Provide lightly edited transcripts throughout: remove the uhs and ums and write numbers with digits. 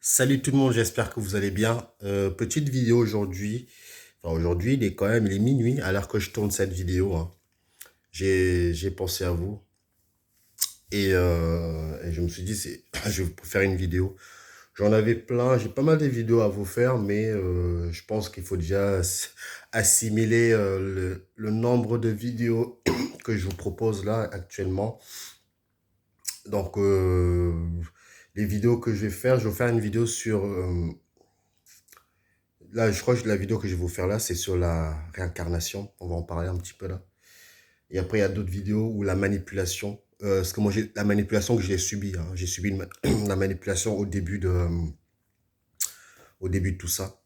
Salut tout le monde, j'espère que vous allez bien. Petite vidéo aujourd'hui. Enfin, aujourd'hui, il est minuit à l'heure que je tourne cette vidéo, hein. J'ai pensé à vous et je me suis dit, je vais vous faire une vidéo. J'en avais plein, j'ai pas mal de vidéos à vous faire, mais je pense qu'il faut déjà assimiler le nombre de vidéos que je vous propose là actuellement. Donc, les vidéos que je vais faire une vidéo sur là, je crois que la vidéo que je vais vous faire là, c'est sur la réincarnation. On va en parler un petit peu là. Et après, il y a d'autres vidéos où la manipulation. Parce que moi, la manipulation que j'ai subie, hein. J'ai subi la manipulation au début de tout ça.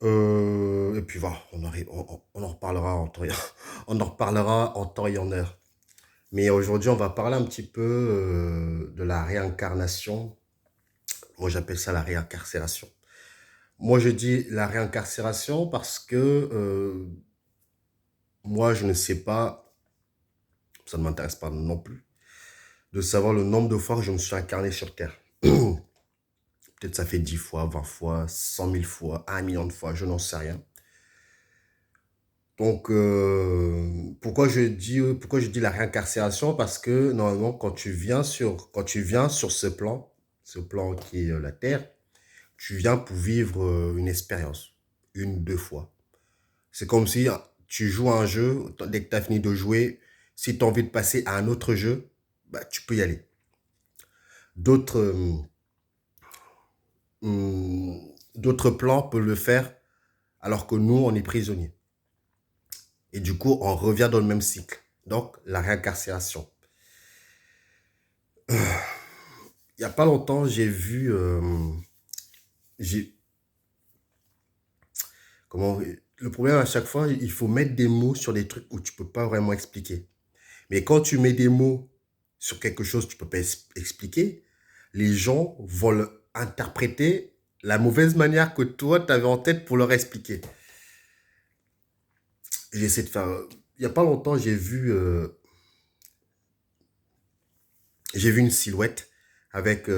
Et puis voilà, on en reparlera en temps, on en reparlera en temps et en heure. Mais aujourd'hui, on va parler un petit peu de la réincarnation. Moi, j'appelle ça la réincarcération. Moi, je dis la réincarcération parce que moi, je ne sais pas, ça ne m'intéresse pas non plus, de savoir le nombre de fois que je me suis incarné sur Terre. Peut-être ça fait 10 fois, 20 fois, 100 000 fois, 1 million de fois, je n'en sais rien. Donc, pourquoi je dis la réincarcération? Parce que normalement, quand tu viens sur ce plan qui est la Terre, tu viens pour vivre une expérience, une, deux fois. C'est comme si tu joues à un jeu, dès que tu as fini de jouer, si tu as envie de passer à un autre jeu, bah, tu peux y aller. D'autres d'autres plans peuvent le faire alors que nous, on est prisonniers. Et du coup, on revient dans le même cycle. Donc, la réincarcération. Il n'y a pas longtemps, j'ai, comment, le problème à chaque fois, il faut mettre des mots sur des trucs où tu peux pas vraiment expliquer. Mais quand tu mets des mots sur quelque chose que tu peux pas expliquer, les gens vont interpréter la mauvaise manière que toi, tu avais en tête pour leur expliquer. J'essaie de faire... Il n'y a pas longtemps, j'ai vu une silhouette avec...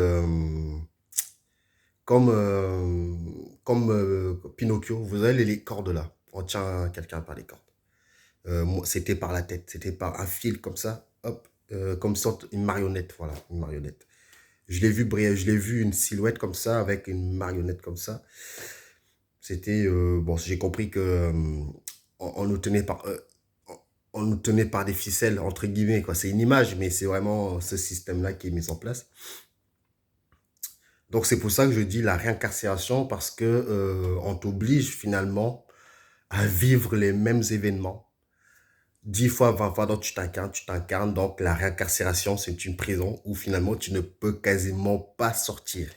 comme Pinocchio, vous avez les cordes là. On tient quelqu'un par les cordes. C'était par la tête, c'était par un fil comme ça, hop, comme sorte une marionnette, voilà, une marionnette. Je l'ai vu briller, je l'ai vu une silhouette comme ça avec une marionnette comme ça. C'était bon, j'ai compris que on nous tenait on nous tenait par des ficelles entre guillemets quoi. C'est une image, mais c'est vraiment ce système-là qui est mis en place. Donc c'est pour ça que je dis la réincarcération parce que on t'oblige finalement à vivre les mêmes événements 10 fois, 20 fois, donc tu t'incarnes. Donc la réincarcération, c'est une prison où finalement tu ne peux quasiment pas sortir.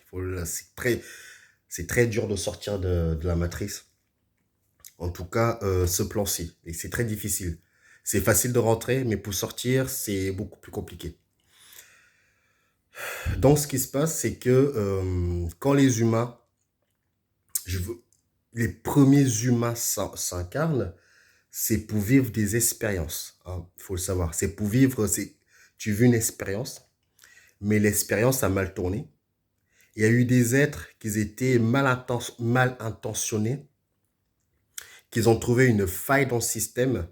C'est très dur de sortir de la matrice. En tout cas, ce plan-ci. Et c'est très difficile. C'est facile de rentrer, mais pour sortir, c'est beaucoup plus compliqué. Donc ce qui se passe, c'est que quand les humains, je veux, les premiers humains s'incarnent, c'est pour vivre des expériences, hein, il faut le savoir. C'est pour vivre, tu vis une expérience, mais l'expérience a mal tourné. Il y a eu des êtres qui étaient mal intentionnés, qui ont trouvé une faille dans le système.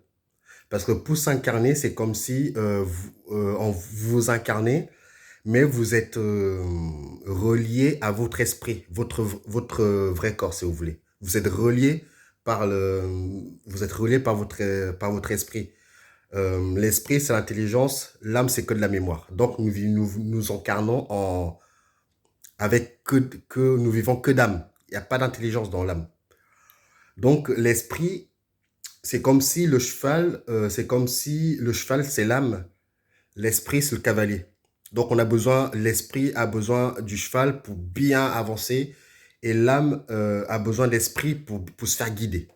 Parce que pour s'incarner, c'est comme si vous vous incarnez, mais vous êtes relié à votre esprit, votre vrai corps, si vous voulez. Vous êtes relié par votre esprit. L'esprit, c'est l'intelligence. L'âme, c'est que de la mémoire. Donc, nous incarnons nous vivons que d'âme. Il n'y a pas d'intelligence dans l'âme. Donc, l'esprit, c'est comme si le cheval, c'est l'âme. L'esprit, c'est le cavalier. Donc, l'esprit a besoin du cheval pour bien avancer et l'âme a besoin d'esprit pour se faire guider.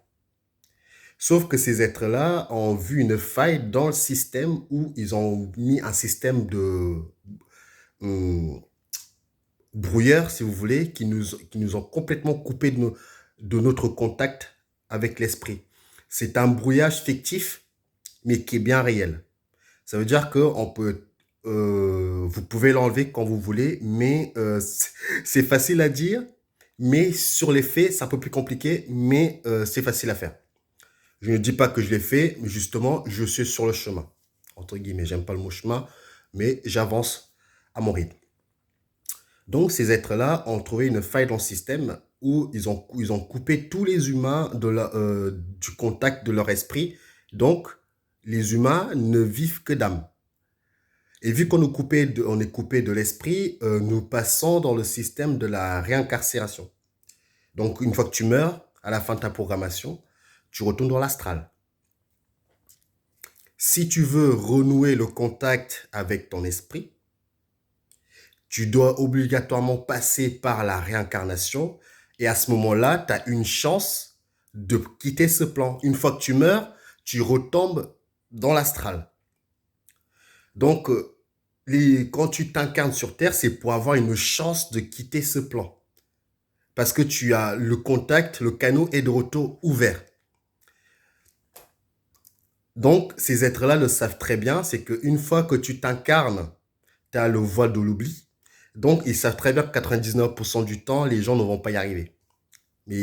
Sauf que ces êtres-là ont vu une faille dans le système où ils ont mis un système de brouilleur, si vous voulez, qui nous ont complètement coupé de notre contact avec l'esprit. C'est un brouillage fictif, mais qui est bien réel. Ça veut dire qu'on peut vous pouvez l'enlever quand vous voulez, mais c'est facile à dire, mais sur les faits, c'est un peu plus compliqué, mais c'est facile à faire. Je ne dis pas que je l'ai fait, mais justement, je suis sur le chemin. Entre guillemets, j'aime pas le mot chemin, mais j'avance à mon rythme. Donc, ces êtres-là ont trouvé une faille dans le système où ils ont coupé tous les humains du contact de leur esprit. Donc, les humains ne vivent que d'âme. Et vu on est coupé de l'esprit, nous passons dans le système de la réincarcération. Donc, une fois que tu meurs, à la fin de ta programmation, tu retournes dans l'astral. Si tu veux renouer le contact avec ton esprit, tu dois obligatoirement passer par la réincarnation. Et à ce moment-là, tu as une chance de quitter ce plan. Une fois que tu meurs, tu retombes dans l'astral. Donc, quand tu t'incarnes sur Terre, c'est pour avoir une chance de quitter ce plan. Parce que tu as le contact, le canal est de retour ouvert. Donc, ces êtres-là le savent très bien, c'est qu'une fois que tu t'incarnes, tu as le voile de l'oubli. Donc, ils savent très bien que 99% du temps, les gens ne vont pas y arriver. Mais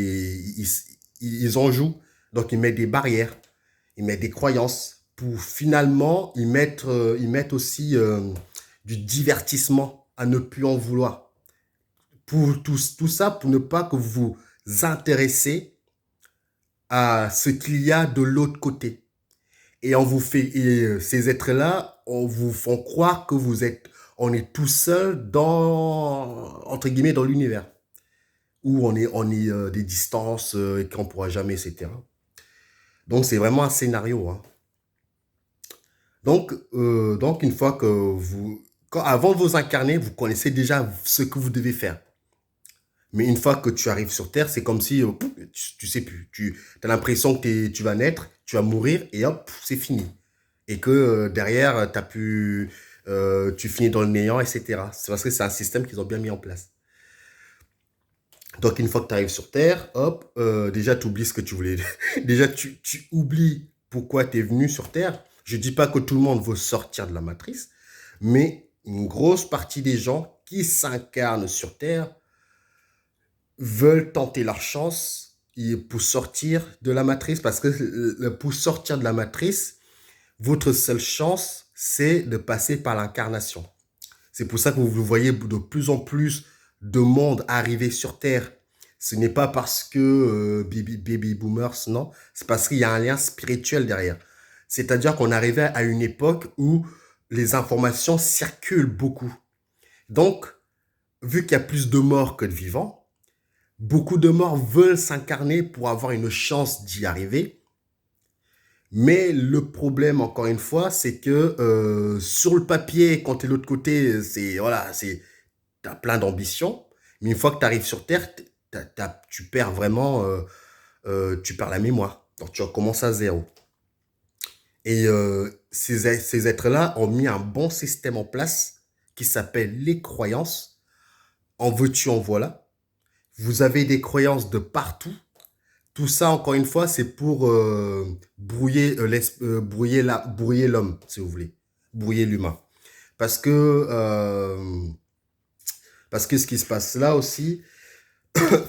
ils en jouent. Donc, ils mettent des barrières, ils mettent des croyances pour finalement, ils mettent aussi du divertissement à ne plus en vouloir. Pour tout ça, pour ne pas que vous vous intéressez à ce qu'il y a de l'autre côté. Et ces êtres-là, on vous font croire que on est tout seul entre guillemets, dans l'univers. Où on est des distances et qu'on ne pourra jamais, etc. Donc, c'est vraiment un scénario. Hein. Donc, une fois que avant de vous incarner, vous connaissez déjà ce que vous devez faire. Mais une fois que tu arrives sur Terre, c'est comme si tu sais plus. Tu as l'impression que tu vas naître, tu vas mourir et hop, c'est fini. Et que derrière, tu finis dans le néant, etc. C'est parce que c'est un système qu'ils ont bien mis en place. Donc, une fois que tu arrives sur Terre, hop, déjà, tu oublies ce que tu voulais. Déjà, tu oublies pourquoi tu es venu sur Terre. Je ne dis pas que tout le monde veut sortir de la matrice, mais une grosse partie des gens qui s'incarnent sur Terre veulent tenter leur chance pour sortir de la matrice, parce que pour sortir de la matrice, votre seule chance, c'est de passer par l'incarnation. C'est pour ça que vous voyez de plus en plus de monde arriver sur Terre. Ce n'est pas parce que baby boomers, non. C'est parce qu'il y a un lien spirituel derrière. C'est-à-dire qu'on arrivait à une époque où les informations circulent beaucoup. Donc, vu qu'il y a plus de morts que de vivants, beaucoup de morts veulent s'incarner pour avoir une chance d'y arriver. Mais le problème, encore une fois, c'est que sur le papier, quand tu es de l'autre côté, t'as plein d'ambition. Mais une fois que tu arrives sur Terre, tu perds vraiment, tu perds la mémoire. Donc tu recommences à zéro. Et ces êtres-là ont mis un bon système en place qui s'appelle les croyances. En veux-tu, en voilà. Vous avez des croyances de partout. Tout ça, encore une fois, c'est pour brouiller l'homme, si vous voulez. Brouiller l'humain. Parce que, ce qui se passe là aussi,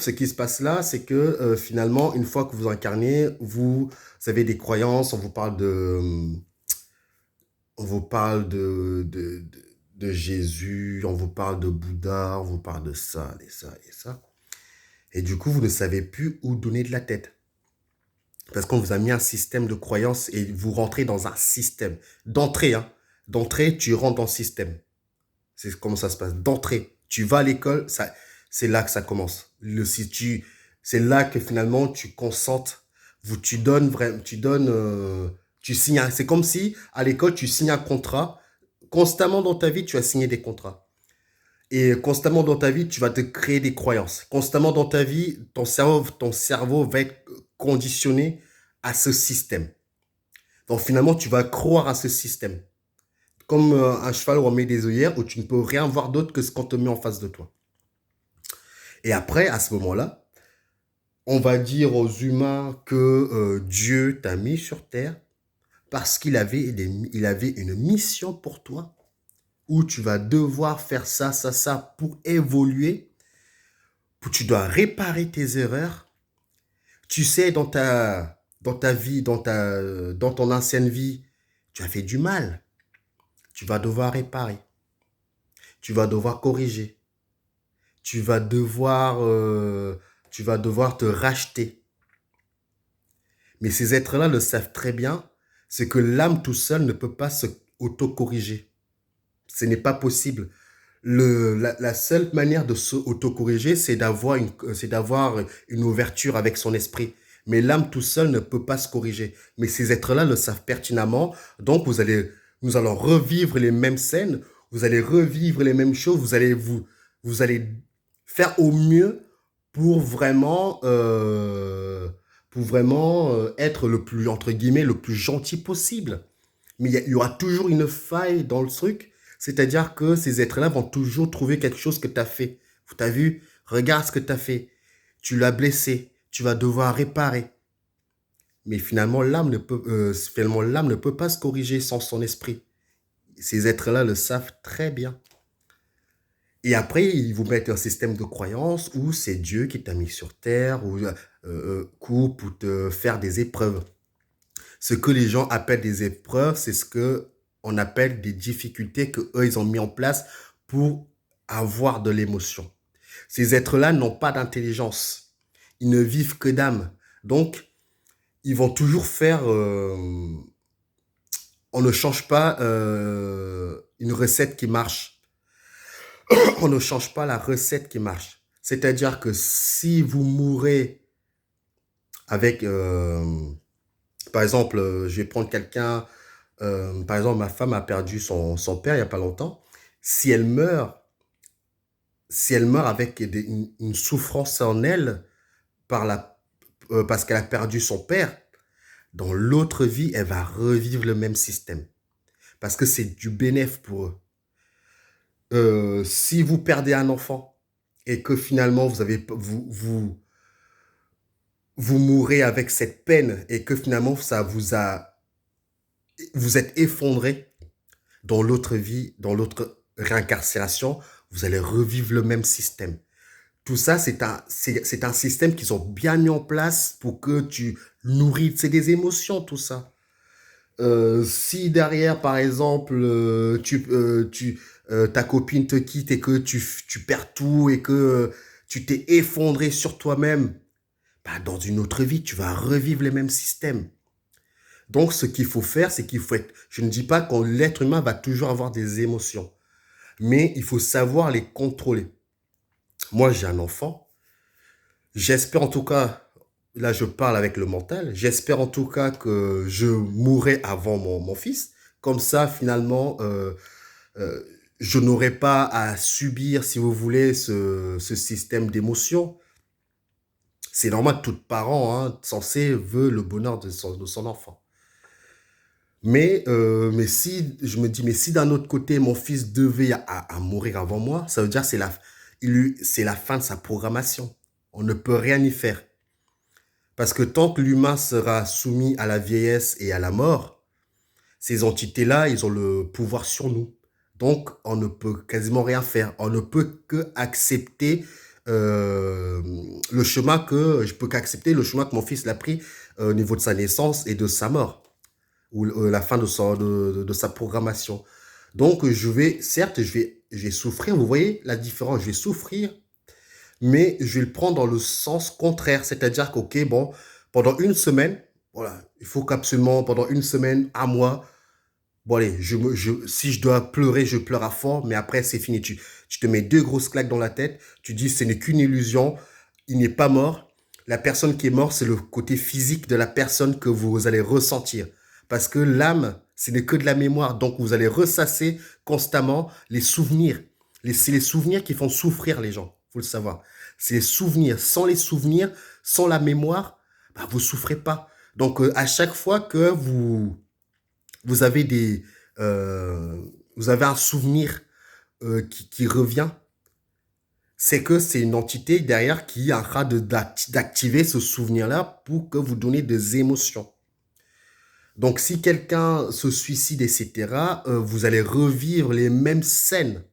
ce qui se passe là, c'est que finalement, une fois que vous incarnez, vous avez des croyances, on vous parle de Jésus, on vous parle de Bouddha, on vous parle de ça, et ça, et ça. Et du coup, vous ne savez plus où donner de la tête. Parce qu'on vous a mis un système de croyances et vous rentrez dans un système. D'entrée, hein. D'entrée, tu rentres dans le système. C'est comment ça se passe. D'entrée, tu vas à l'école, c'est là que ça commence. C'est là que finalement tu consentes, tu signes. C'est comme si à l'école tu signes un contrat. Constamment dans ta vie, tu vas signer des contrats. Et constamment dans ta vie, tu vas te créer des croyances. Constamment dans ta vie, ton cerveau va être conditionné à ce système. Donc finalement, tu vas croire à ce système. Comme un cheval où on met des œillères où tu ne peux rien voir d'autre que ce qu'on te met en face de toi. Et après, à ce moment-là, on va dire aux humains que Dieu t'a mis sur terre parce qu'il avait une mission pour toi où tu vas devoir faire ça, ça, ça pour évoluer, où tu dois réparer tes erreurs. Tu sais, dans ta vie, dans ton ancienne vie, tu as fait du mal. Tu vas devoir réparer. Tu vas devoir corriger. Tu vas devoir, tu vas devoir te racheter. Mais ces êtres-là le savent très bien, c'est que l'âme tout seul ne peut pas se auto-corriger. Ce n'est pas possible. La seule manière de se auto-corriger, c'est d'avoir une ouverture avec son esprit. Mais l'âme tout seul ne peut pas se corriger. Mais ces êtres-là le savent pertinemment. Donc, nous allons revivre les mêmes scènes. Vous allez revivre les mêmes choses. Vous allez faire au mieux pour vraiment être le plus, entre guillemets, le plus gentil possible. Mais il y aura toujours une faille dans le truc. C'est-à-dire que ces êtres-là vont toujours trouver quelque chose que tu as fait. Tu as vu? Regarde ce que tu as fait. Tu l'as blessé. Tu vas devoir réparer. Mais finalement, l'âme ne peut pas se corriger sans son esprit. Ces êtres-là le savent très bien. Et après, ils vous mettent un système de croyance où c'est Dieu qui t'a mis sur terre, ou coupe, pour te faire des épreuves. Ce que les gens appellent des épreuves, c'est ce que on appelle des difficultés que eux ils ont mis en place pour avoir de l'émotion. Ces êtres-là n'ont pas d'intelligence. Ils ne vivent que d'âme. Donc, ils vont toujours faire... on ne change pas une recette qui marche. On ne change pas la recette qui marche. C'est-à-dire que si vous mourrez avec... par exemple, je vais prendre quelqu'un... par exemple, ma femme a perdu son père il n'y a pas longtemps. Si elle meurt, si elle meurt avec une souffrance en elle parce qu'elle a perdu son père, dans l'autre vie, elle va revivre le même système. Parce que c'est du bénéfice pour eux. Si vous perdez un enfant et que finalement vous mourrez avec cette peine et que finalement vous êtes effondré dans l'autre vie, dans l'autre réincarcération, vous allez revivre le même système. Tout ça, c'est un système qu'ils ont bien mis en place pour que tu nourris, c'est des émotions, tout ça. Si derrière, par exemple, ta copine te quitte et que tu perds tout et que tu t'es effondré sur toi-même, bah, dans une autre vie, tu vas revivre les mêmes systèmes. Donc, ce qu'il faut faire, c'est qu'il faut être... Je ne dis pas que l'être humain va toujours avoir des émotions, mais il faut savoir les contrôler. Moi, j'ai un enfant. J'espère en tout cas, là je parle avec le mental, j'espère en tout cas que je mourrai avant mon fils. Comme ça, finalement, euh, je n'aurai pas à subir, si vous voulez, ce système d'émotion. C'est normal, tout parent censé veut le bonheur de son enfant. Mais si, je me dis, mais si d'un autre côté, mon fils devait à mourir avant moi, ça veut dire que c'est la fin de sa programmation. On ne peut rien y faire. Parce que tant que l'humain sera soumis à la vieillesse et à la mort, ces entités-là, ils ont le pouvoir sur nous. Donc, on ne peut quasiment rien faire. On ne peut que accepter je peux qu'accepter le chemin que mon fils l'a pris au niveau de sa naissance et de sa mort, ou la fin de sa programmation. Donc, certes, je vais souffrir, vous voyez la différence, je vais souffrir, mais je vais le prendre dans le sens contraire, c'est-à-dire qu'ok, bon, pendant une semaine, voilà, il faut qu'absolument, pendant une semaine, un mois, bon allez, si je dois pleurer, je pleure à fond, mais après c'est fini, tu te mets deux grosses claques dans la tête, tu dis ce n'est qu'une illusion, il n'est pas mort, la personne qui est morte, c'est le côté physique de la personne que vous allez ressentir, parce que l'âme, ce n'est que de la mémoire, donc vous allez ressasser constamment les souvenirs, c'est les souvenirs qui font souffrir les gens, faut le savoir. C'est les souvenirs. Sans les souvenirs, sans la mémoire, bah, vous souffrez pas. Donc, à chaque fois que vous avez vous avez un souvenir qui revient, c'est que c'est une entité derrière qui est en train d'activer ce souvenir-là pour que vous donnez des émotions. Donc, si quelqu'un se suicide, etc., vous allez revivre les mêmes scènes.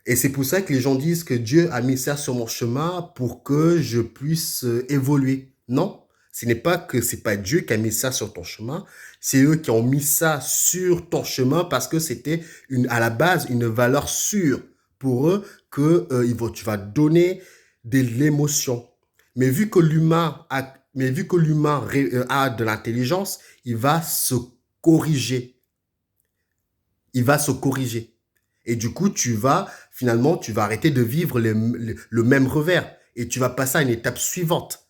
Et c'est pour ça que les gens disent que Dieu a mis ça sur mon chemin pour que je puisse évoluer. Non, ce n'est pas que c'est pas Dieu qui a mis ça sur ton chemin, c'est eux qui ont mis ça sur ton chemin parce que c'était à la base une valeur sûre pour eux que tu vas donner de l'émotion. Mais vu que l'humain a de l'intelligence, il va se corriger. Il va se corriger. Et du coup, finalement, tu vas arrêter de vivre le même revers. Et tu vas passer à une étape suivante,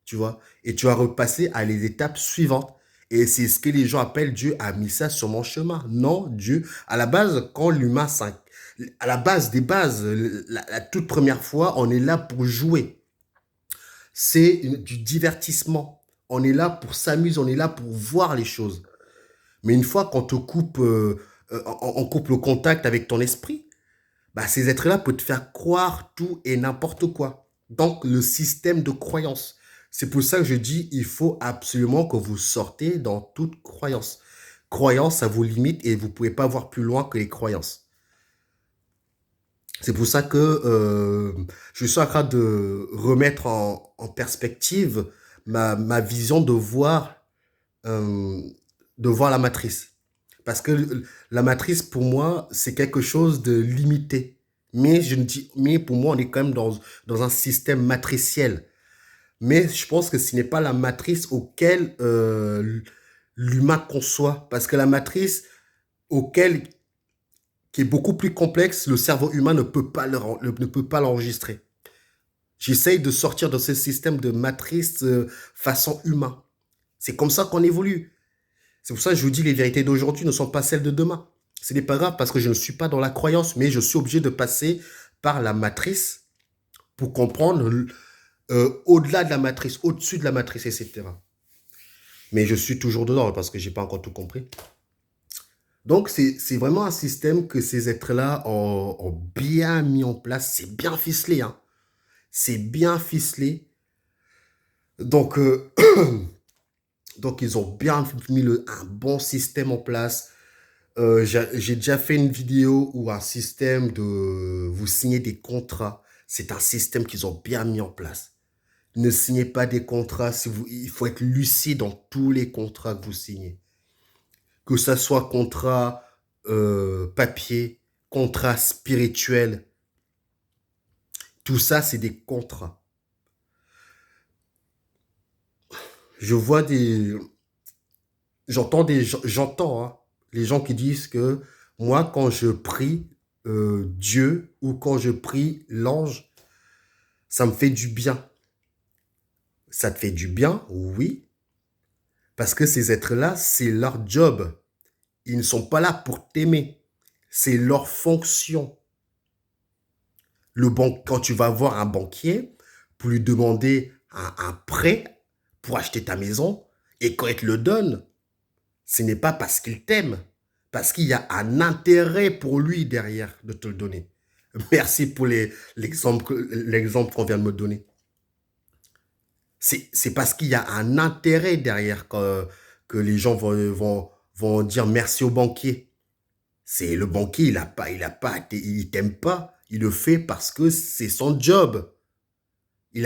tu vois. Et tu vas repasser à les étapes suivantes. Et c'est ce que les gens appellent Dieu a mis ça sur mon chemin. Non, Dieu, à la base, à la base des bases, la toute première fois, on est là pour jouer. C'est du divertissement. On est là pour s'amuser, on est là pour voir les choses. Mais une fois qu'on te coupe, on coupe le contact avec ton esprit, bah, ces êtres-là peuvent te faire croire tout et n'importe quoi. Donc, le système de croyance. C'est pour ça que je dis, il faut absolument que vous sortez dans toute croyance. Croyance, ça vous limite et vous ne pouvez pas voir plus loin que les croyances. C'est pour ça que je suis en train de remettre en perspective ma vision euh, de voir la matrice. Parce que la matrice, pour moi, c'est quelque chose de limité. Mais pour moi, on est quand même dans un système matriciel. Mais je pense que ce n'est pas la matrice auquel l'humain conçoit. Parce que la matrice auquel, qui est beaucoup plus complexe, le cerveau humain ne peut pas l'enregistrer. J'essaye de sortir de ce système de matrice façon humain. C'est comme ça qu'on évolue. C'est pour ça que je vous dis les vérités d'aujourd'hui ne sont pas celles de demain. Ce n'est pas grave parce que je ne suis pas dans la croyance, mais je suis obligé de passer par la matrice pour comprendre au-delà de la matrice, au-dessus de la matrice, etc. Mais je suis toujours dedans parce que je n'ai pas encore tout compris. Donc, c'est vraiment un système que ces êtres-là ont bien mis en place. C'est bien ficelé, hein. C'est bien ficelé. Donc, donc ils ont bien mis un bon système en place. J'ai déjà fait une vidéo où un système de vous signez des contrats. C'est un système qu'ils ont bien mis en place. Ne signez pas des contrats. Il faut être lucide dans tous les contrats que vous signez. Que ça soit contrat papier, contrat spirituel. Tout ça, c'est des contrats. Je vois j'entends hein, les gens qui disent que moi, quand je prie Dieu ou quand je prie l'ange, ça me fait du bien. Ça te fait du bien, oui, parce que ces êtres-là, c'est leur job. Ils ne sont pas là pour t'aimer. C'est leur fonction. Quand tu vas voir un banquier pour lui demander un prêt pour acheter ta maison, et quand il te le donne, ce n'est pas parce qu'il t'aime, parce qu'il y a un intérêt pour lui derrière de te le donner. Merci pour l'exemple qu'on vient de me donner. C'est parce qu'il y a un intérêt derrière que les gens vont dire merci au banquier. C'est le banquier, il t'aime pas. Il le fait parce que c'est son job. Il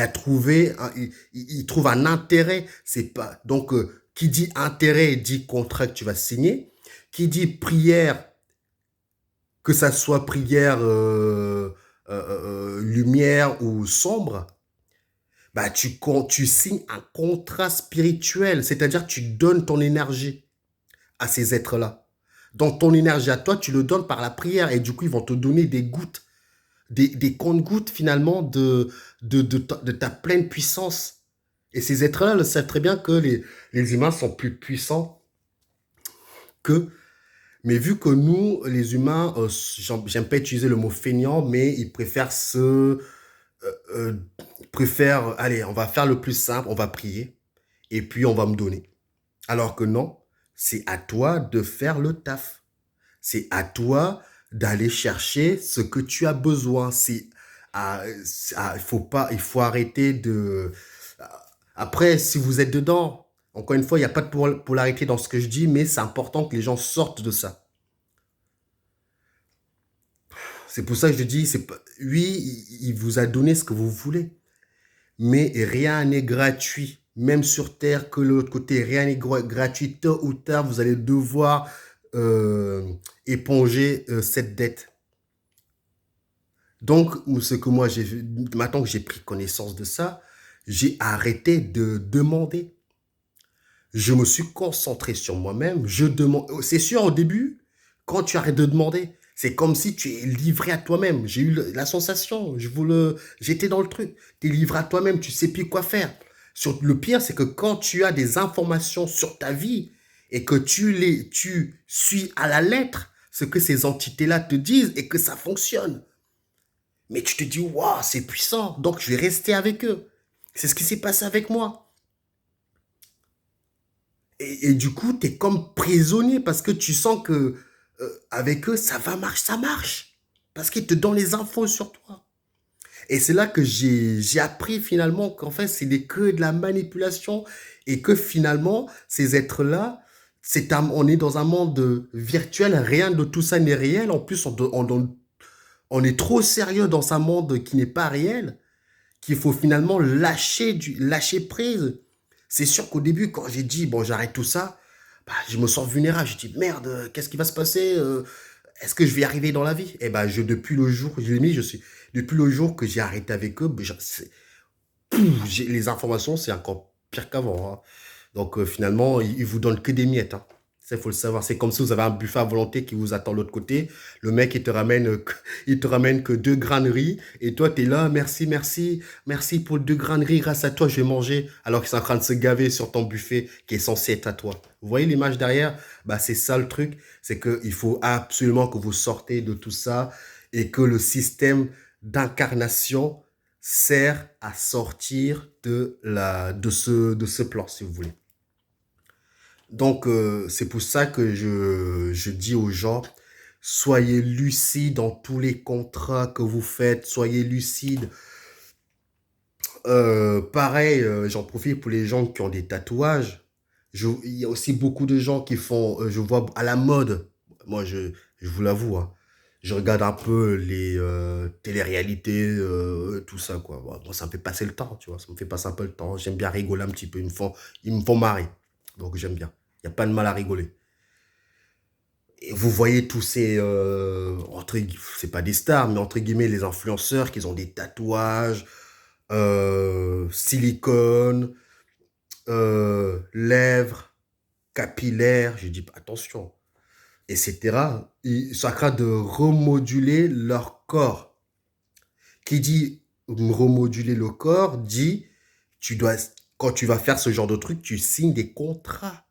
trouve un intérêt. C'est pas donc qui dit intérêt dit contrat que tu vas signer. Qui dit prière, que ça soit prière lumière ou sombre, bah tu signes un contrat spirituel, c'est-à-dire tu donnes ton énergie à ces êtres-là. Donc ton énergie à toi, tu le donnes par la prière et du coup, ils vont te donner des gouttes, des comptes-gouttes finalement de ta pleine puissance. Et ces êtres-là le savent très bien que les humains sont plus puissants qu'eux. Mais vu que nous, les humains, j'aime pas utiliser le mot feignant, mais ils préfèrent, allez, on va faire le plus simple, on va prier, et puis on va me donner. Alors que non, c'est à toi de faire le taf. C'est à toi d'aller chercher ce que tu as besoin. Il faut arrêter de. Après, si vous êtes dedans, Encore une fois, il n'y a pas de polarité dans ce que je dis, mais c'est important que les gens sortent de ça. C'est pour ça que je dis, oui, il vous a donné ce que vous voulez, mais rien n'est gratuit. Même sur Terre, que de l'autre côté, rien n'est gratuit. Tôt ou tard, vous allez devoir euh, éponger cette dette. Donc, ce que moi, maintenant que j'ai pris connaissance de ça, j'ai arrêté de demander. Je me suis concentré sur moi-même. Je demande. C'est sûr, au début, quand tu arrêtes de demander, c'est comme si tu es livré à toi-même. J'ai eu la sensation, j'étais dans le truc. Tu es livré à toi-même, tu sais plus quoi faire. Le pire, c'est que quand tu as des informations sur ta vie et que tu suis à la lettre ce que ces entités-là te disent et que ça fonctionne, mais tu te dis, waouh, c'est puissant, donc je vais rester avec eux. C'est ce qui s'est passé avec moi. Et du coup, tu es comme prisonnier parce que tu sens que avec eux, ça va marcher, ça marche. Parce qu'ils te donnent les infos sur toi. Et c'est là que j'ai appris finalement qu'en fait, que de la manipulation et que finalement, ces êtres-là, on est dans un monde virtuel, rien de tout ça n'est réel. En plus, on est trop sérieux dans un monde qui n'est pas réel, qu'il faut finalement lâcher prise. C'est sûr qu'au début, quand j'ai dit, bon, j'arrête tout ça, bah, je me sens vulnérable. Je dis, merde, qu'est-ce qui va se passer est-ce que je vais y arriver dans la vie? Eh ben, depuis le jour, je l'ai mis, depuis le jour que j'ai arrêté avec eux, ben, les informations, c'est encore pire qu'avant, hein. Donc, finalement, ils vous donnent que des miettes, hein. Ça, il faut le savoir. C'est comme si vous avez un buffet à volonté qui vous attend de l'autre côté. Le mec, il te ramène que 2 grains de riz. Et toi, tu es là, merci, merci, merci pour 2 grains de riz. Grâce à toi, je vais manger. Alors qu'ils sont en train de se gaver sur ton buffet qui est censé être à toi. Vous voyez l'image derrière? Bah, c'est ça le truc. C'est qu'il faut absolument que vous sortez de tout ça et que le système d'incarnation sert à sortir de ce plan, si vous voulez. Donc, c'est pour ça que je dis aux gens, soyez lucides dans tous les contrats que vous faites, soyez lucides. Pareil, j'en profite pour les gens qui ont des tatouages. Il y a aussi beaucoup de gens qui font, je vois à la mode, moi je vous l'avoue, hein, je regarde un peu les télé-réalités, tout ça, quoi. Bon, moi, ça me fait passer le temps, tu vois, ça me fait passer un peu le temps. J'aime bien rigoler un petit peu, ils me font marrer, donc j'aime bien. Il n'y a pas de mal à rigoler. Et vous voyez tous ces, c'est pas des stars, mais entre guillemets, les influenceurs qui ont des tatouages, silicone, lèvres, capillaires, je dis attention, etc. Ils sont en train de remoduler leur corps. Qui dit remoduler le corps, dit, tu dois, quand tu vas faire ce genre de truc, tu signes des contrats.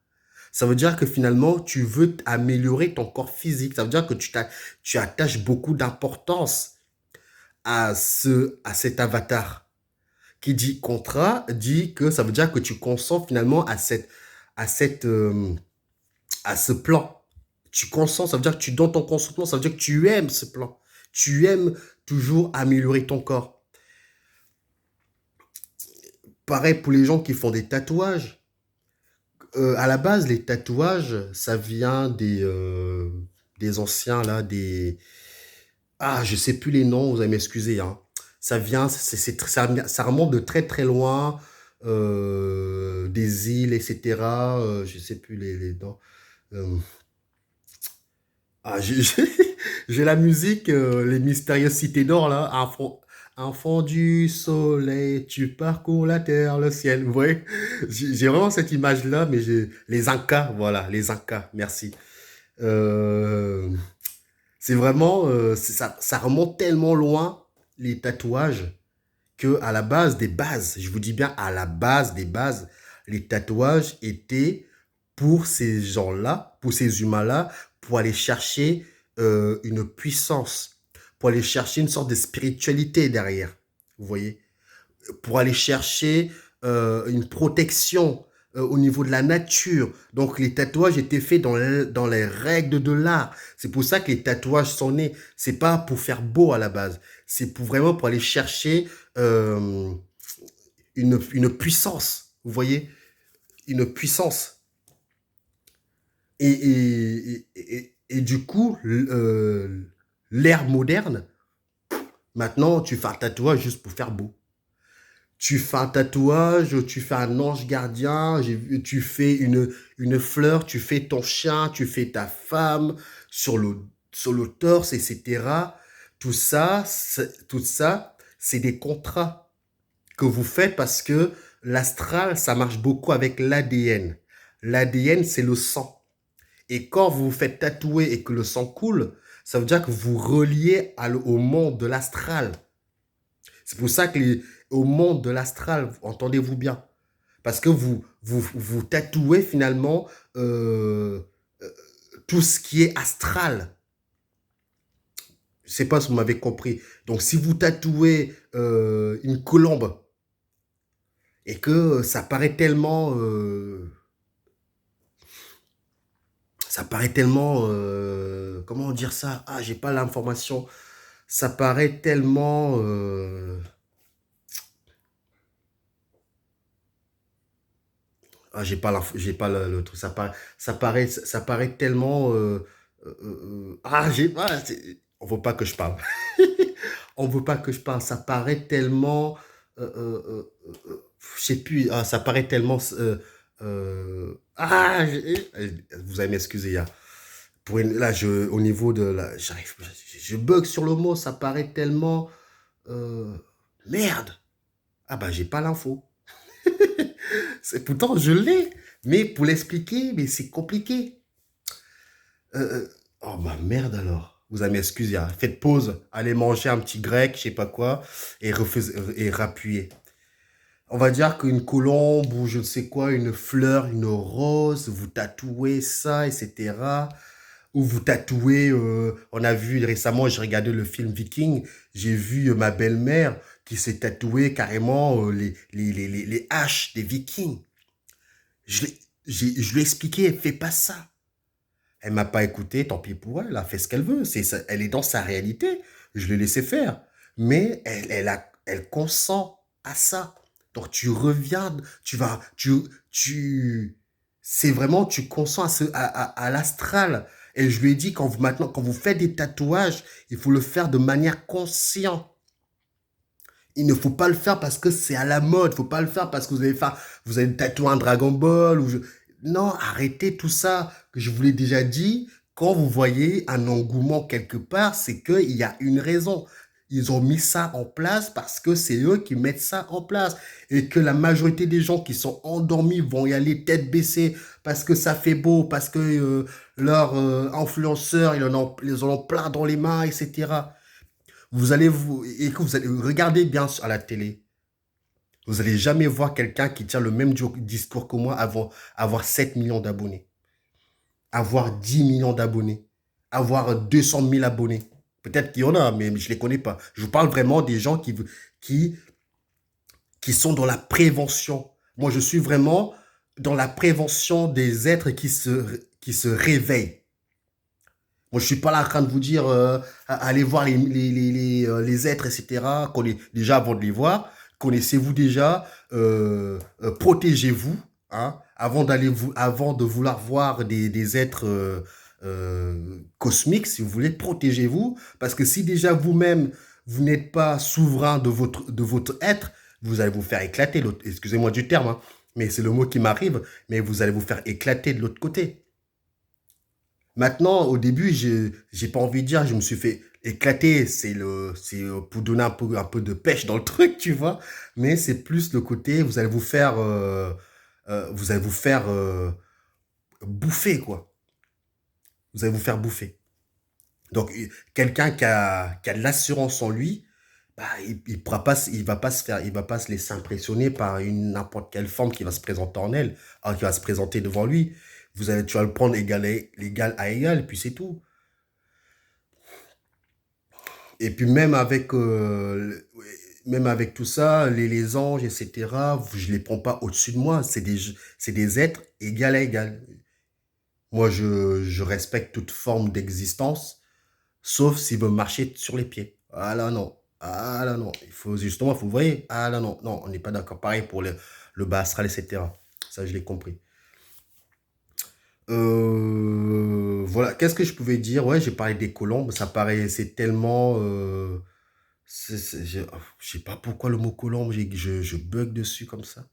Ça veut dire que finalement, tu veux améliorer ton corps physique. Ça veut dire que tu attaches beaucoup d'importance à cet avatar. Qui dit contrat, dit que ça veut dire que tu consens finalement à cette, à ce plan. Tu consens, ça veut dire que tu donnes ton consentement, ça veut dire que tu aimes ce plan. Tu aimes toujours améliorer ton corps. Pareil pour les gens qui font des tatouages. À la base, les tatouages, ça vient des anciens, là, Ah, je sais plus les noms, vous allez m'excuser, hein. Ça vient, ça remonte de très très loin, des îles, etc. Je sais plus les noms. Euh, Ah, j'ai la musique, les mystérieuses cités d'or, là. Enfant du soleil, tu parcours la terre, le ciel. Vous voyez? J'ai vraiment cette image-là, mais les Incas, voilà, les Incas, merci. Euh, c'est vraiment, ça remonte tellement loin, les tatouages, que à la base des bases, je vous dis bien à la base des bases, les tatouages étaient pour ces gens-là, pour ces humains-là, pour aller chercher une puissance, pour aller chercher une sorte de spiritualité derrière, vous voyez, pour aller chercher une protection au niveau de la nature. Donc les tatouages étaient faits dans les règles de l'art. C'est pour ça que les tatouages sont nés. C'est pas pour faire beau à la base. C'est vraiment pour aller chercher une puissance. Vous voyez, une puissance. Et du coup, l'ère moderne, maintenant, tu fais un tatouage juste pour faire beau. Tu fais un tatouage, tu fais un ange gardien, tu fais une fleur, tu fais ton chien, tu fais ta femme sur sur le torse, etc. Tout ça, c'est des contrats que vous faites parce que l'astral, ça marche beaucoup avec l'ADN. L'ADN, c'est le sang. Et quand vous vous faites tatouer et que le sang coule, ça veut dire que vous reliez au monde de l'astral. C'est pour ça que au monde de l'astral, entendez-vous bien. Parce que vous tatouez finalement euh, tout ce qui est astral. Je ne sais pas si vous m'avez compris. Donc, si vous tatouez une colombe et que ça paraît tellement, comment dire ça? Ah, j'ai pas l'information. Ça paraît tellement, ah, j'ai pas le truc. Ça paraît tellement, ah, on veut pas que je parle. On veut pas que je parle. Ça paraît tellement, je sais plus. Ah, ça paraît tellement, vous allez m'excuser, là, au niveau de la, je bug sur le mot. Ça paraît tellement, euh, merde. Ah bah, j'ai pas l'info. Pourtant, je l'ai, mais pour l'expliquer, mais c'est compliqué. Euh, euh, oh bah merde alors. Vous allez m'excuser, faites pause, allez manger un petit grec, je sais pas quoi, et rappuyez. On va dire qu'une colombe ou je ne sais quoi, une fleur, une rose, vous tatouez ça, etc. Ou vous tatouez, on a vu récemment, j'ai regardé le film Viking, j'ai vu ma belle-mère qui s'est tatouée carrément les haches des Vikings. Je l'ai je lui ai expliqué, elle fait pas ça. Elle m'a pas écouté, tant pis pour elle, elle a fait ce qu'elle veut. Elle est dans sa réalité. Je l'ai laissé faire. Mais elle consent à ça. Donc tu reviens, c'est vraiment, tu consens à l'astral. Et je lui ai dit, maintenant, quand vous faites des tatouages, il faut le faire de manière consciente. Il ne faut pas le faire parce que c'est à la mode. Il ne faut pas le faire parce que vous allez tatouer un Dragon Ball. Non, arrêtez tout ça que je vous l'ai déjà dit. Quand vous voyez un engouement quelque part, c'est qu'il y a une raison. Ils ont mis ça en place parce que c'est eux qui mettent ça en place. Et que la majorité des gens qui sont endormis vont y aller tête baissée parce que ça fait beau, parce que leurs influenceurs, ils en ont plein dans les mains, etc. Et que vous allez regarder bien à la télé. Vous n'allez jamais voir quelqu'un qui tient le même discours que moi avant avoir 7 millions d'abonnés, avoir 10 millions d'abonnés, avoir 200 000 abonnés. Peut-être qu'il y en a, mais je ne les connais pas. Je vous parle vraiment des gens qui, qui sont dans la prévention. Moi, je suis vraiment dans la prévention des êtres qui se réveillent. Moi, je suis pas là en train de vous dire allez voir les êtres, etc. Déjà, avant de les voir, connaissez-vous déjà, protégez-vous, hein, avant de vouloir voir des êtres cosmiques, si vous voulez, protégez-vous, parce que si déjà vous-même vous n'êtes pas souverain de votre être, vous allez vous faire éclater. Excusez-moi du terme, hein, mais c'est le mot qui m'arrive, mais vous allez vous faire éclater de l'autre côté. Maintenant, au début, j'ai pas envie de dire, je me suis fait éclater. C'est pour donner un peu de pêche dans le truc, tu vois. Mais c'est plus le côté, vous allez vous faire bouffer, quoi. Vous allez vous faire bouffer. Donc, quelqu'un qui a de l'assurance en lui, bah, il va pas se laisser impressionner par une n'importe quelle forme qui va se présenter en elle, qui va se présenter devant lui. Tu vas le prendre égal à égal, et puis c'est tout. Et puis même avec tout ça, les anges, etc., je les prends pas au-dessus de moi. C'est des êtres égal à égal. Moi, je respecte toute forme d'existence, sauf s'ils veulent marcher sur les pieds. Ah là non. Ah là non. Vous voyez, ah là non, non, on n'est pas d'accord. Pareil pour le bas astral, etc. Ça, je l'ai compris. Voilà, qu'est-ce que je pouvais dire? Ouais, j'ai parlé des colombes, ça paraît, c'est tellement... je sais pas pourquoi le mot colombe, je bug dessus comme ça.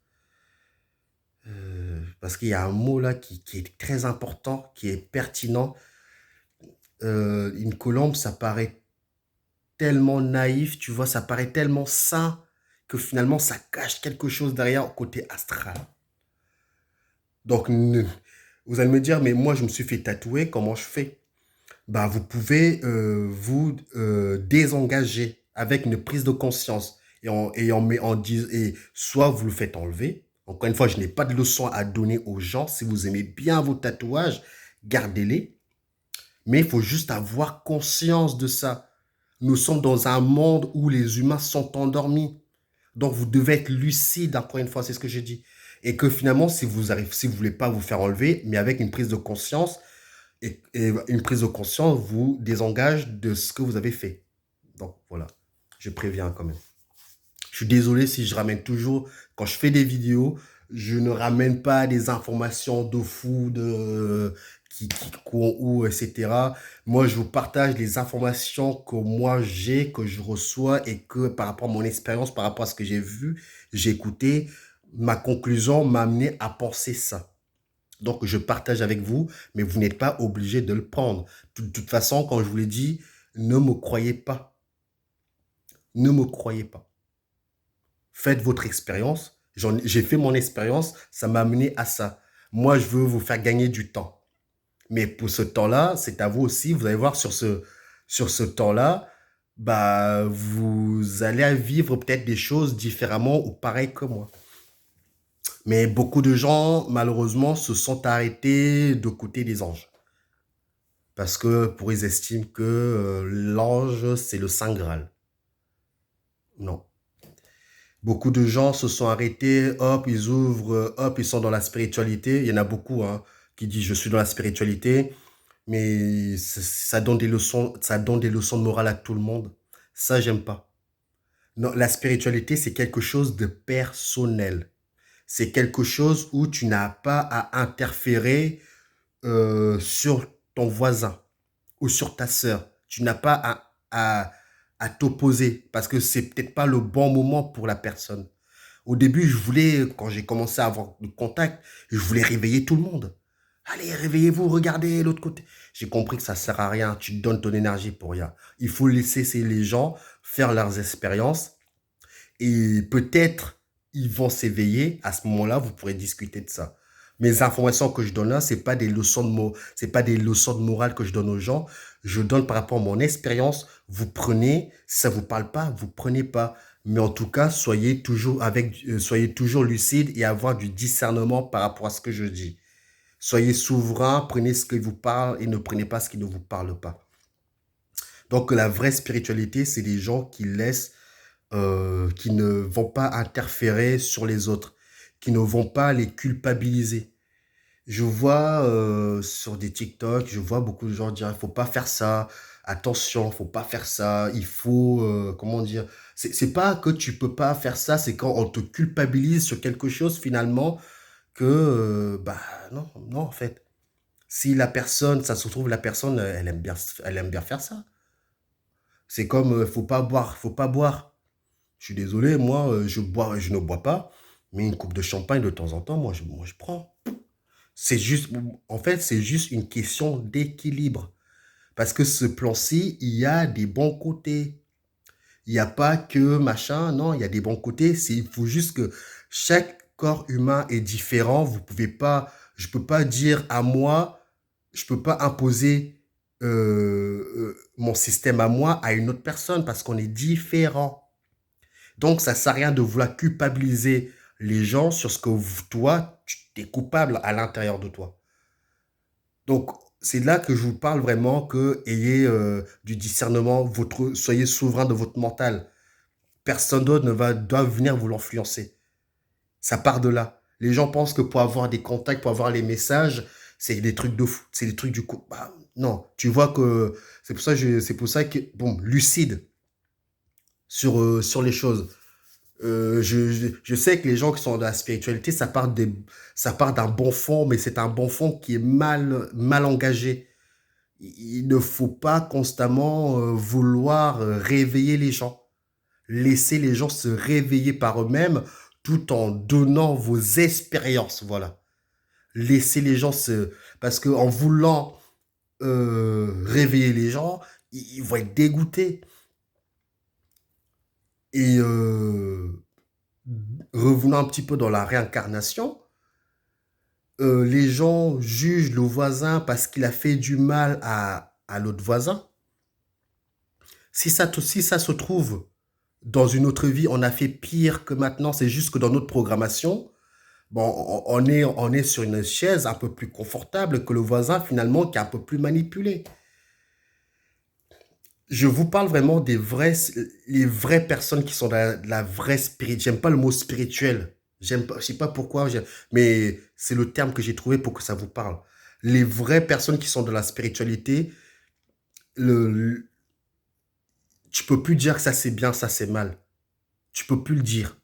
Parce qu'il y a un mot là qui est très important, qui est pertinent. Une colombe, ça paraît tellement naïf, tu vois, ça paraît tellement sain que finalement ça cache quelque chose derrière au côté astral. Donc, vous allez me dire, mais moi je me suis fait tatouer, comment je fais? Bah, vous pouvez vous désengager avec une prise de conscience et soit vous le faites enlever. Encore une fois, je n'ai pas de leçon à donner aux gens. Si vous aimez bien vos tatouages, gardez-les. Mais il faut juste avoir conscience de ça. Nous sommes dans un monde où les humains sont endormis. Donc, vous devez être lucide, encore une fois, c'est ce que j'ai dit. Et que finalement, si vous voulez pas vous faire enlever, mais avec une prise de conscience, et une prise de conscience vous désengage de ce que vous avez fait. Donc, voilà, je préviens quand même. Je suis désolé si je ramène toujours, quand je fais des vidéos, je ne ramène pas des informations de fou, qui courent où, etc. Moi, je vous partage les informations que moi j'ai, que je reçois et que par rapport à mon expérience, par rapport à ce que j'ai vu, j'ai écouté, ma conclusion m'a amené à penser ça. Donc, je partage avec vous, mais vous n'êtes pas obligé de le prendre. De toute façon, quand je vous l'ai dit, ne me croyez pas. Ne me croyez pas. Faites votre expérience. J'ai fait mon expérience, ça m'a amené à ça. Moi, je veux vous faire gagner du temps. Mais pour ce temps-là, c'est à vous aussi. Vous allez voir sur ce temps-là, bah, vous allez vivre peut-être des choses différemment ou pareil que moi. Mais beaucoup de gens, malheureusement, se sont arrêtés de côté des anges. Parce que pour ils estiment que l'ange, c'est le Saint Graal. Non. Beaucoup de gens se sont arrêtés, hop, ils ouvrent, hop, ils sont dans la spiritualité. Il y en a beaucoup hein, qui disent je suis dans la spiritualité, mais ça donne des leçons, ça donne des leçons de morale à tout le monde. Ça, j'aime pas. Non, la spiritualité, c'est quelque chose de personnel. C'est quelque chose où tu n'as pas à interférer sur ton voisin ou sur ta sœur. Tu n'as pas à t'opposer parce que c'est peut-être pas le bon moment pour la personne. Au début, quand j'ai commencé à avoir du contact, je voulais réveiller tout le monde. Allez, réveillez-vous, regardez l'autre côté. J'ai compris que ça sert à rien. Tu donnes ton énergie pour rien. Il faut laisser les gens faire leurs expériences et peut-être ils vont s'éveiller. À ce moment-là, vous pourrez discuter de ça. Mes informations que je donne là, c'est pas des leçons de mots, c'est pas des leçons de morale que je donne aux gens. Je donne par rapport à mon expérience. Vous prenez, si ça vous parle pas, vous prenez pas. Mais en tout cas, soyez toujours lucide et avoir du discernement par rapport à ce que je dis. Soyez souverain, prenez ce qui vous parle et ne prenez pas ce qui ne vous parle pas. Donc la vraie spiritualité, c'est des gens qui ne vont pas interférer sur les autres, qui ne vont pas les culpabiliser. Je vois sur des TikTok, je vois beaucoup de gens dire, il faut pas faire ça, attention, faut pas faire ça, il faut, comment dire, c'est pas que tu peux pas faire ça, c'est quand on te culpabilise sur quelque chose finalement que, bah non, non en fait. Si la personne, ça se trouve, la personne, elle aime bien faire ça. C'est comme, faut pas boire, faut pas boire. Je suis désolé, moi, je ne bois pas, mais une coupe de champagne de temps en temps, moi, je prends. C'est juste, en fait, c'est juste une question d'équilibre. Parce que ce plan-ci, il y a des bons côtés. Il n'y a pas que machin, non, il y a des bons côtés. Il faut juste que chaque corps humain est différent. Je peux pas dire à moi, je peux pas imposer mon système à moi à une autre personne parce qu'on est différent. Donc, ça sert à rien de vouloir culpabiliser les gens sur ce que toi, tu es coupable à l'intérieur de toi. Donc, c'est là que je vous parle vraiment que ayez du discernement, soyez souverain de votre mental. Personne d'autre doit venir vous l'influencer. Ça part de là. Les gens pensent que pour avoir des contacts, pour avoir les messages, c'est des trucs de fou, c'est des trucs du coup. Bah, non, tu vois que c'est pour ça que, bon, lucide sur les choses. Je sais que les gens qui sont dans la spiritualité, ça part d'un bon fond, mais c'est un bon fond qui est mal engagé. Il ne faut pas constamment vouloir réveiller les gens. Laissez les gens se réveiller par eux-mêmes tout en donnant vos expériences. Voilà. Laissez les gens se... Parce que en voulant réveiller les gens, ils vont être dégoûtés. Et revenons un petit peu dans la réincarnation, les gens jugent le voisin parce qu'il a fait du mal à l'autre voisin. Si ça se trouve, dans une autre vie, on a fait pire que maintenant, c'est juste que dans notre programmation, bon, on est sur une chaise un peu plus confortable que le voisin, finalement, qui est un peu plus manipulé. Je vous parle vraiment les vraies personnes qui sont dans la vraie spirit. J'aime pas le mot spirituel. J'aime pas, je sais pas pourquoi, mais c'est le terme que j'ai trouvé pour que ça vous parle. Les vraies personnes qui sont dans la spiritualité, le, tu peux plus dire que ça c'est bien, ça c'est mal. Tu peux plus le dire.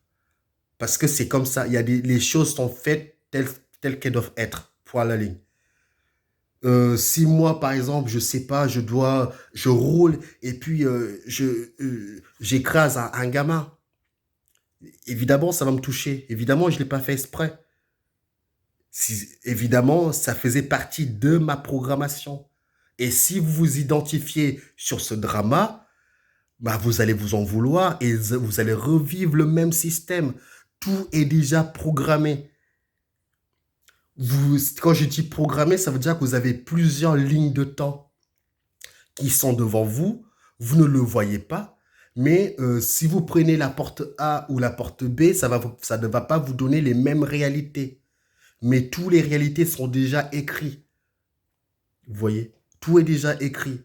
Parce que c'est comme ça. Les choses sont faites telles qu'elles doivent être. Point à la ligne. Si moi, par exemple, je sais pas, je roule et puis j'écrase un gamin, évidemment, ça va me toucher. Évidemment, je l'ai pas fait exprès. Évidemment, ça faisait partie de ma programmation. Et si vous vous identifiez sur ce drama, bah, vous allez vous en vouloir et vous allez revivre le même système. Tout est déjà programmé. Quand je dis programmé, ça veut dire que vous avez plusieurs lignes de temps qui sont devant vous, vous ne le voyez pas, mais si vous prenez la porte A ou la porte B, ça ne va pas vous donner les mêmes réalités. Mais toutes les réalités sont déjà écrites. Vous voyez, tout est déjà écrit.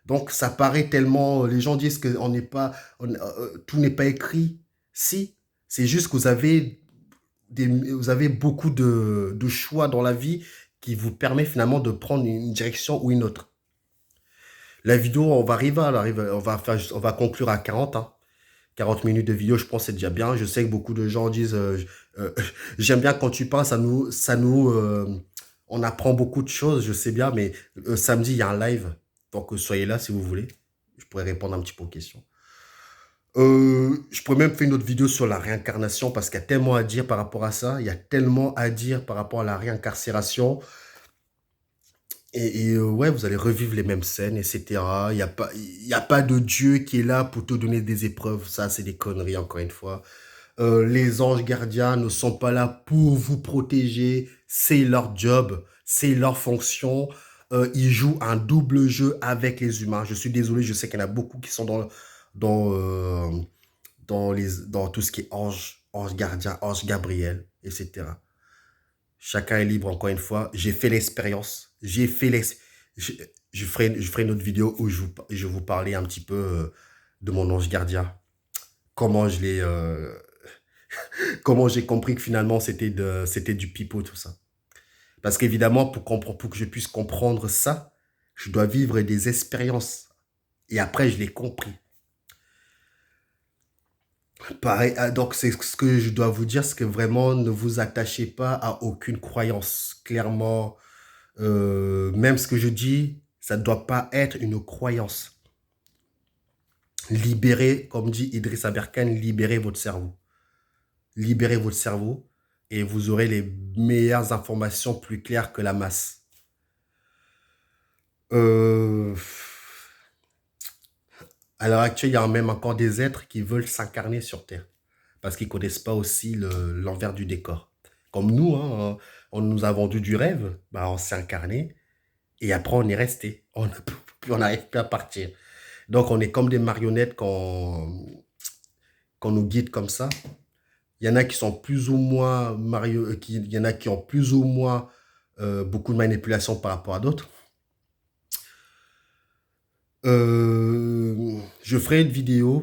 Donc ça paraît tellement, les gens disent que tout n'est pas écrit. Si, c'est juste que vous avez beaucoup de choix dans la vie qui vous permet finalement de prendre une direction ou une autre. La vidéo, on va conclure à 40, hein. 40 minutes de vidéo, je pense que c'est déjà bien. Je sais que beaucoup de gens disent, euh, j'aime bien quand tu parles, on apprend beaucoup de choses, je sais bien, mais samedi, il y a un live. Donc, soyez là si vous voulez. Je pourrais répondre un petit peu aux questions. Je pourrais même faire une autre vidéo sur la réincarnation parce qu'il y a tellement à dire par rapport à ça. Il y a tellement à dire par rapport à la réincarcération. Ouais, vous allez revivre les mêmes scènes, etc. Il y a pas de Dieu qui est là pour te donner des épreuves. Ça, c'est des conneries, encore une fois. Les anges gardiens ne sont pas là pour vous protéger. C'est leur job, c'est leur fonction. Ils jouent un double jeu avec les humains. Je suis désolé, je sais qu'il y en a beaucoup qui sont dans, dans tout ce qui est ange gardien, ange Gabriel, etc. Chacun est libre, encore une fois. J'ai fait l'expérience. Je, je ferai une autre vidéo où je vais vous parler un petit peu de mon ange gardien. Comment je l'ai, comment j'ai compris que finalement c'était du pipeau, tout ça. Parce qu'évidemment, pour que je puisse comprendre ça, je dois vivre des expériences. Et après, je l'ai compris. Pareil, donc c'est ce que je dois vous dire, c'est que vraiment ne vous attachez pas à aucune croyance. Clairement, même ce que je dis, ça ne doit pas être une croyance. Libérez, comme dit Idriss Aberkane, libérez votre cerveau. Libérez votre cerveau et vous aurez les meilleures informations plus claires que la masse. Euh, à l'heure actuelle, il y a même encore des êtres qui veulent s'incarner sur Terre parce qu'ils ne connaissent pas aussi l'envers du décor. Comme nous, hein, on nous a vendu du rêve, bah, on s'est incarné et après on est resté. On n'arrive plus à partir. Donc on est comme des marionnettes qu'on nous guide comme ça. Il y en a qui sont plus ou moins il y en a qui ont plus ou moins beaucoup de manipulation par rapport à d'autres. Je ferai une vidéo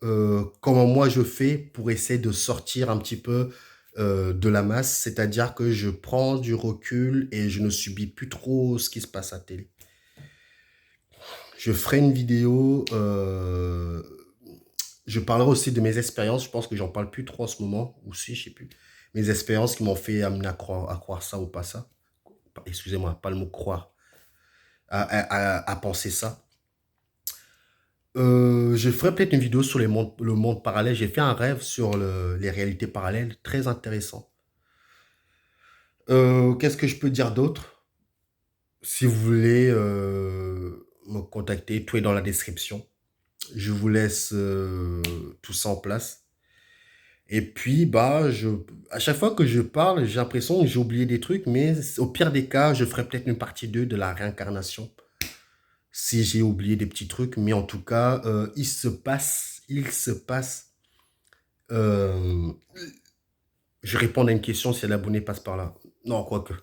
comment moi je fais pour essayer de sortir un petit peu de la masse, c'est-à-dire que je prends du recul et je ne subis plus trop ce qui se passe à la télé. Je ferai une vidéo Je parlerai aussi de mes expériences. Je pense que j'en parle plus trop en ce moment. Ou si, je sais plus. Mes expériences qui m'ont fait amener à croire ça ou pas ça. Excusez-moi, pas le mot croire. À penser ça. Je ferai peut-être une vidéo sur le monde parallèle. J'ai fait un rêve sur les réalités parallèles. Très intéressant. Qu'est-ce que je peux dire d'autre? Si vous voulez me contacter, tout est dans la description. Je vous laisse tout ça en place. Et puis, à chaque fois que je parle, j'ai l'impression que j'ai oublié des trucs, mais au pire des cas, je ferai peut-être une partie 2 de la réincarnation, si j'ai oublié des petits trucs. Mais en tout cas, euh, je réponds à une question si l'abonné passe par là. Non, quoique,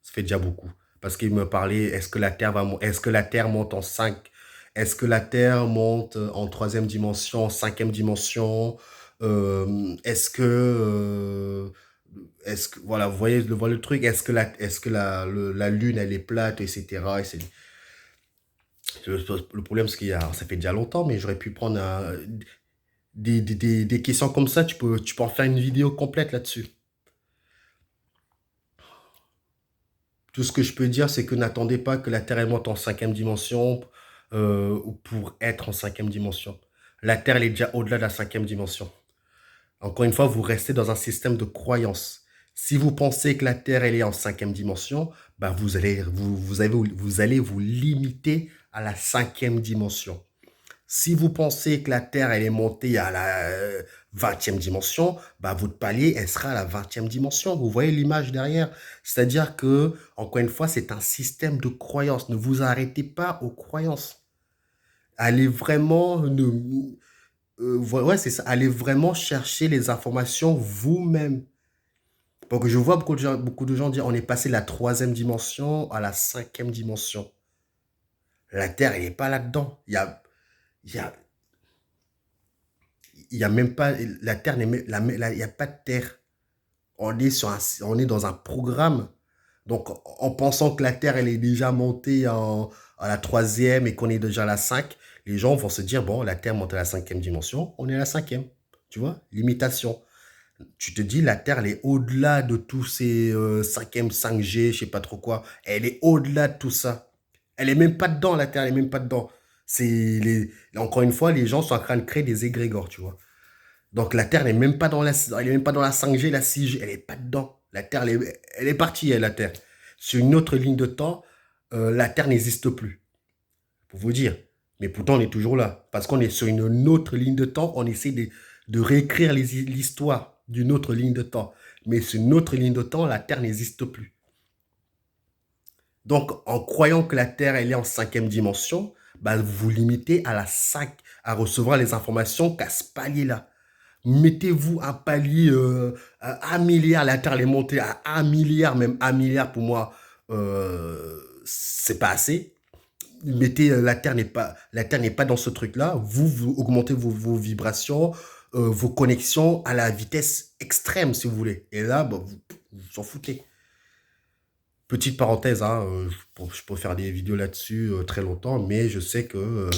ça fait déjà beaucoup. Parce qu'il me parlait, est-ce que la Terre monte en 5, est-ce que la Terre monte en troisième dimension, en cinquième dimension, voilà, vous voyez le truc, est-ce que la Lune, elle est plate, etc. Le problème, c'est ça fait déjà longtemps, mais j'aurais pu prendre des questions comme ça, tu peux en faire une vidéo complète là-dessus. Tout ce que je peux dire, c'est que n'attendez pas que la Terre elle monte en cinquième dimension ou pour être en cinquième dimension. La Terre, elle est déjà au-delà de la cinquième dimension. Encore une fois, vous restez dans un système de croyance. Si vous pensez que la Terre, elle est en cinquième dimension, bah vous allez vous limiter à la cinquième dimension. Si vous pensez que la Terre, elle est montée à la 20e dimension, bah, votre palier, elle sera à la 20e dimension. Vous voyez l'image derrière? C'est-à-dire que, encore une fois, c'est un système de croyances. Ne vous arrêtez pas aux croyances. Allez vraiment, ouais, c'est ça. Allez vraiment chercher les informations vous-même. Parce que je vois beaucoup de gens dire, on est passé de la troisième dimension à la cinquième dimension. La Terre, elle n'est pas là-dedans. Il y a, il y a même pas, la Terre, il n'y a pas de Terre. On est dans un programme. Donc, en pensant que la Terre, elle est déjà montée à la troisième et qu'on est déjà à la 5, les gens vont se dire, bon, la Terre monte à la cinquième dimension, on est à la cinquième. Tu vois, limitation. Tu te dis, la Terre, elle est au-delà de tous ces 5e, 5G, je sais pas trop quoi. Elle est au-delà de tout ça. Elle est même pas dedans, la Terre, elle est même pas dedans. Encore une fois, les gens sont en train de créer des égrégores, tu vois. Donc la Terre n'est même pas dans elle est même pas dans la 5G, la 6G, elle est pas dedans. La Terre, elle est partie, elle, la Terre. Sur une autre ligne de temps, la Terre n'existe plus, pour vous dire. Mais pourtant, on est toujours là. Parce qu'on est sur une autre ligne de temps, on essaie de réécrire l'histoire d'une autre ligne de temps. Mais sur une autre ligne de temps, la Terre n'existe plus. Donc, en croyant que la Terre, elle est en cinquième dimension, bah, vous vous limitez à la 5, à recevoir les informations qu'à ce palier-là. Mettez-vous un palier à 1 milliard, la Terre elle est montée à 1 milliard, même 1 milliard pour moi, c'est pas assez. Mettez, la Terre n'est pas dans ce truc-là. Vous augmentez vos vibrations, vos connexions à la vitesse extrême, si vous voulez. Et là, bah, vous s'en foutez. Petite parenthèse, hein, je peux faire des vidéos là-dessus très longtemps, mais je sais que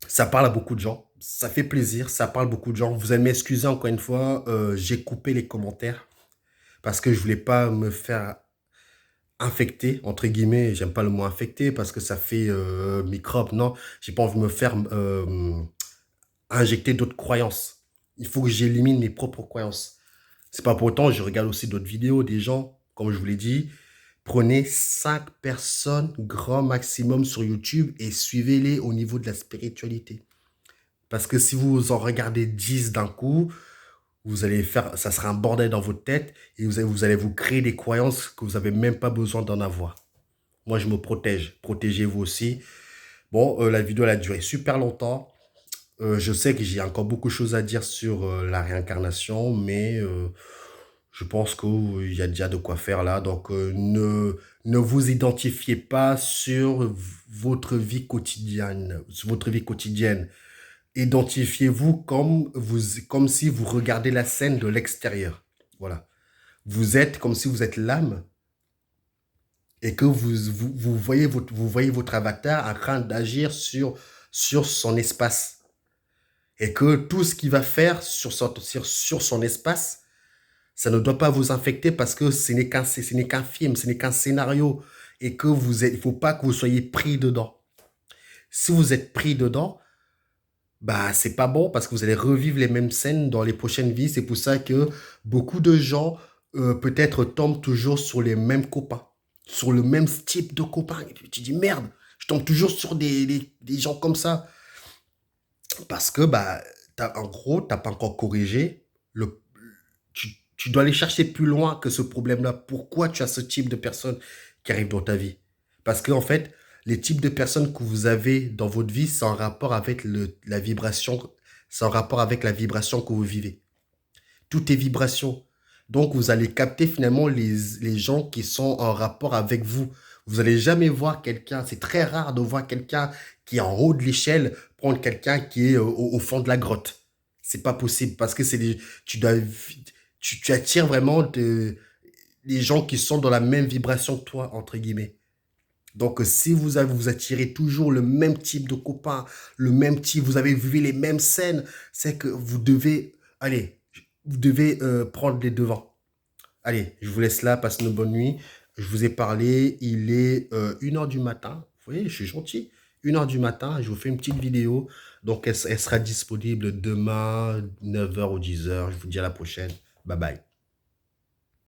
ça parle à beaucoup de gens. Ça fait plaisir, ça parle à beaucoup de gens. Vous allez m'excuser encore une fois, j'ai coupé les commentaires parce que je voulais pas me faire infecter, entre guillemets. J'aime pas le mot infecter parce que ça fait microbe. Non, j'ai pas envie de me faire injecter d'autres croyances. Il faut que j'élimine mes propres croyances. C'est pas pour autant, je regarde aussi d'autres vidéos des gens, comme je vous l'ai dit. Prenez 5 personnes grand maximum sur YouTube et suivez-les au niveau de la spiritualité. Parce que si vous en regardez 10 d'un coup, ça sera un bordel dans votre tête et vous allez vous créer des croyances que vous n'avez même pas besoin d'en avoir. Moi, je me protège. Protégez-vous aussi. Bon, la vidéo, elle a duré super longtemps. Je sais que j'ai encore beaucoup de choses à dire sur la réincarnation, mais je pense qu'il y a déjà de quoi faire là. Donc, ne vous identifiez pas sur votre vie quotidienne. Sur votre vie quotidienne. Identifiez-vous comme si vous regardez la scène de l'extérieur. Voilà. Vous êtes comme si vous êtes l'âme et que vous voyez votre avatar en train d'agir sur son espace. et que tout ce qu'il va faire sur son espace, ça ne doit pas vous infecter parce que ce n'est qu'un film, ce n'est qu'un scénario et que il faut pas que vous soyez pris dedans. Si vous êtes pris dedans, bah c'est pas bon parce que vous allez revivre les mêmes scènes dans les prochaines vies. C'est pour ça que beaucoup de gens peut-être tombent toujours sur les mêmes copains, sur le même type de copains. Et tu dis merde, je tombe toujours sur des gens comme ça parce que bah en gros t'as pas encore corrigé le tu dois aller chercher plus loin que ce problème-là. Pourquoi tu as ce type de personnes qui arrivent dans ta vie? Parce que en fait, les types de personnes que vous avez dans votre vie, c'est en rapport avec la vibration, c'est en rapport avec la vibration que vous vivez. Tout est vibration. Donc, vous allez capter finalement les gens qui sont en rapport avec vous. Vous allez jamais voir quelqu'un, c'est très rare de voir quelqu'un qui est en haut de l'échelle prendre quelqu'un qui est au fond de la grotte. C'est pas possible parce que tu dois, tu attires vraiment les gens qui sont dans la même vibration que toi, entre guillemets. Donc, si vous attirez toujours le même type de copain, le même type, vous avez vu les mêmes scènes, c'est que vous devez, allez, vous devez prendre les devants. Allez, je vous laisse là, passez une bonne nuit. Je vous ai parlé, il est 1 heure du matin. Vous voyez, je suis gentil. 1 heure du matin, je vous fais une petite vidéo. Donc, elle sera disponible demain, 9 heures ou 10 heures. Je vous dis à la prochaine. Bye bye.